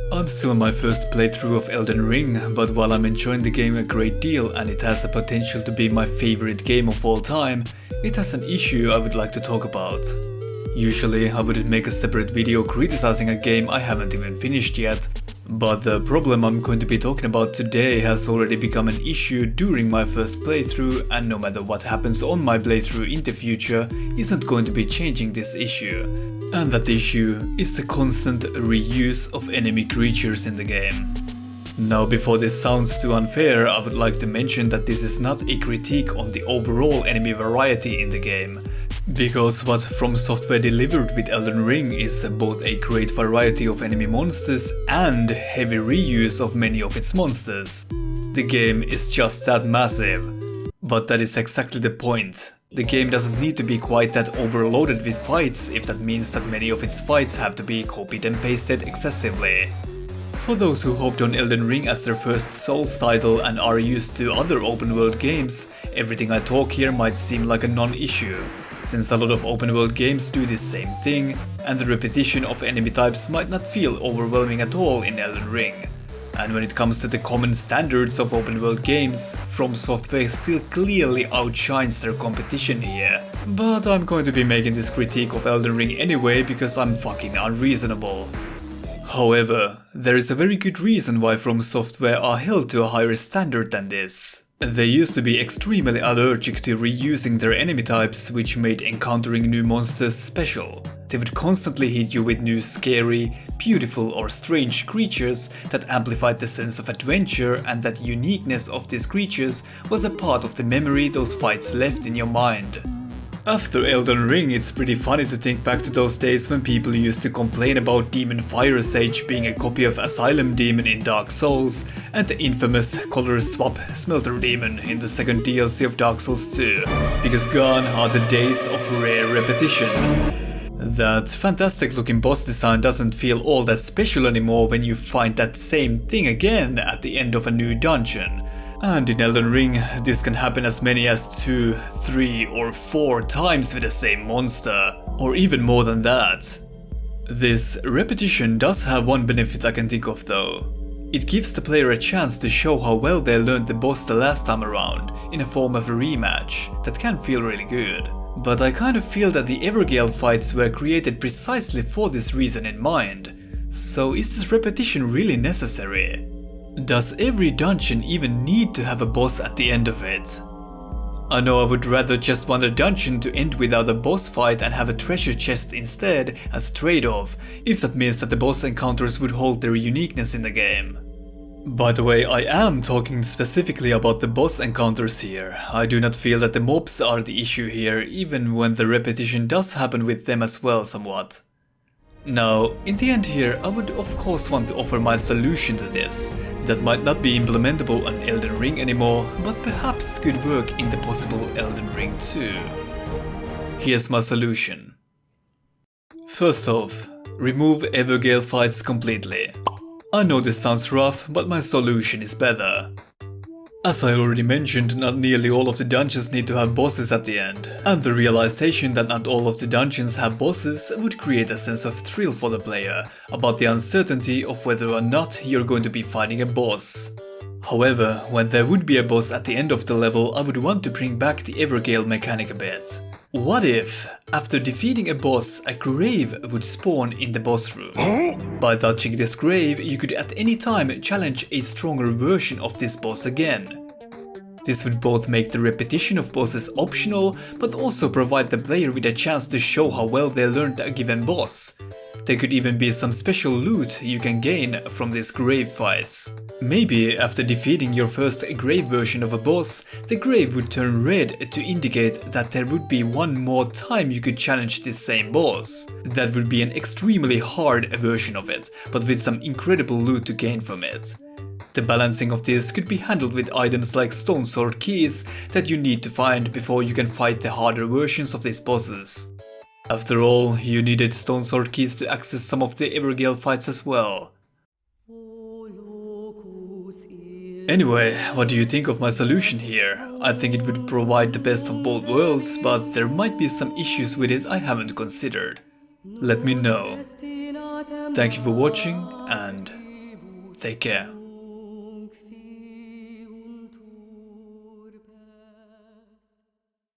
I'm still on my first playthrough of Elden Ring, but while I'm enjoying the game a great deal and it has the potential to be my favorite game of all time, it has an issue I would like to talk about. Usually I wouldn't make a separate video criticizing a game I haven't even finished yet, but the problem I'm going to be talking about today has already become an issue during my first playthrough, and no matter what happens on my playthrough in the future isn't going to be changing this issue. And that issue is the constant reuse of enemy creatures in the game. Now, before this sounds too unfair, I would like to mention that this is not a critique on the overall enemy variety in the game, because what From Software delivered with Elden Ring is both a great variety of enemy monsters and heavy reuse of many of its monsters. The game is just that massive. But that is exactly the point. The game doesn't need to be quite that overloaded with fights if that means that many of its fights have to be copied and pasted excessively. For those who hopped on Elden Ring as their first Souls title and are used to other open world games, everything I talk here might seem like a non-issue, since a lot of open world games do this same thing, and the repetition of enemy types might not feel overwhelming at all in Elden Ring. And when it comes to the common standards of open world games, From Software still clearly outshines their competition here. But I'm going to be making this critique of Elden Ring anyway because I'm fucking unreasonable. However, there is a very good reason why From Software are held to a higher standard than this. They used to be extremely allergic to reusing their enemy types, which made encountering new monsters special. They would constantly hit you with new scary, beautiful or strange creatures that amplified the sense of adventure, and that uniqueness of these creatures was a part of the memory those fights left in your mind. After Elden Ring, it's pretty funny to think back to those days when people used to complain about Demon Fire Sage being a copy of Asylum Demon in Dark Souls, and the infamous Color Swap Smelter Demon in the second DLC of Dark Souls 2, because gone are the days of rare repetition. That fantastic looking boss design doesn't feel all that special anymore when you find that same thing again at the end of a new dungeon. And in Elden Ring, this can happen as many as 2, 3 or 4 times with the same monster, or even more than that. This repetition does have one benefit I can think of though. It gives the player a chance to show how well they learned the boss the last time around, in a form of a rematch, that can feel really good. But I kind of feel that the Evergale fights were created precisely for this reason in mind. So is this repetition really necessary? Does every dungeon even need to have a boss at the end of it? I know I would rather just want a dungeon to end without a boss fight and have a treasure chest instead as a trade-off, if that means that the boss encounters would hold their uniqueness in the game. By the way, I am talking specifically about the boss encounters here. I do not feel that the mobs are the issue here, even when the repetition does happen with them as well somewhat. Now, in the end here, I would of course want to offer my solution to this, that might not be implementable on Elden Ring anymore, but perhaps could work in the possible Elden Ring 2. Here's my solution. First off, remove Evergale fights completely. I know this sounds rough, but my solution is better. As I already mentioned, not nearly all of the dungeons need to have bosses at the end, and the realization that not all of the dungeons have bosses would create a sense of thrill for the player about the uncertainty of whether or not you're going to be fighting a boss. However, when there would be a boss at the end of the level, I would want to bring back the Evergale mechanic a bit. What if, after defeating a boss, a grave would spawn in the boss room? By touching this grave, you could at any time challenge a stronger version of this boss again. This would both make the repetition of bosses optional, but also provide the player with a chance to show how well they learned a given boss. There could even be some special loot you can gain from these grave fights. Maybe after defeating your first grave version of a boss, the grave would turn red to indicate that there would be one more time you could challenge this same boss. That would be an extremely hard version of it, but with some incredible loot to gain from it. The balancing of this could be handled with items like stone sword keys that you need to find before you can fight the harder versions of these bosses. After all, you needed stone sword keys to access some of the Evergale fights as well. Anyway, what do you think of my solution here? I think it would provide the best of both worlds, but there might be some issues with it I haven't considered. Let me know. Thank you for watching, and Take care.